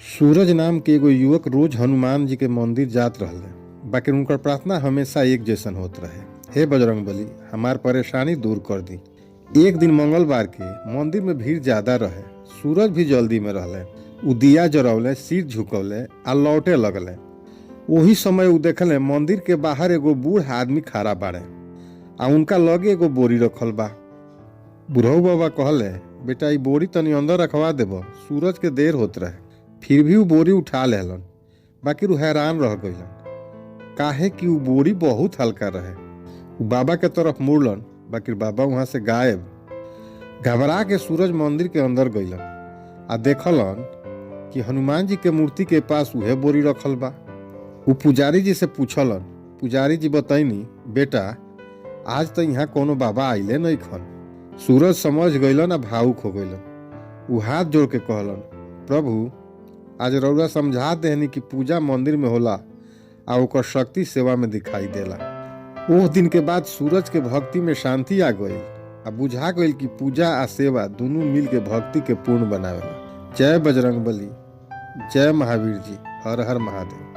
सूरज नाम के एगो युवक रोज हनुमान जी के मंदिर जात रहले, बाकी उनकर प्रार्थना हमेशा एक जैसन होत रहे। हे बजरंगबली, हमार परेशानी दूर कर दी। एक दिन मंगलवार के मंदिर में भीड़ ज्यादा रहे। सूरज भी जल्दी में रहले। उ दिया जरौले, सिर झुकौले आ लौटे लगले। वही समय उ देखले मंदिर के बाहर एगो बूढ़ आदमी खड़ा बाड़े आ उनका लगे एगो बोरी रखल बा। बुढ़ऊ बाबा कहले, बेटा ई बोरी तनी अंदर रखवा देबो, सूरज के देर होत रहे। फिर भी उ बोरी उठा लेलन, बाकी उ हैरान रह गइलन काहे कि उ बोरी बहुत हल्का रहे। उ बाबा के तरफ मुड़लन, बाकी बाबा वहां से गायब। घबरा के सूरज मंदिर के अंदर गइलन आ देखलन कि हनुमान जी के मूर्ति के पास उहे बोरी रखल बा। उ पुजारी जी से पूछलन। पुजारी जी बतैनी, बेटा आज तो यहाँ कोनो बाबा आइले नहीं खन। सूरज समझ गइलन आ भावुक हो गइलन। उ हाथ जोड़ के कहलन, प्रभु आज रउरा समझा देहनी कि पूजा मंदिर में होला आ ओकर शक्ति सेवा में दिखाई देला। ओह दिन के बाद सूरज के भक्ति में शांति आ गई आ बुझा गई कि पूजा आ सेवा दोनों मिल के भक्ति के पूर्ण बनावेला। जय बजरंगबली, जय महावीर जी, हर हर महादेव।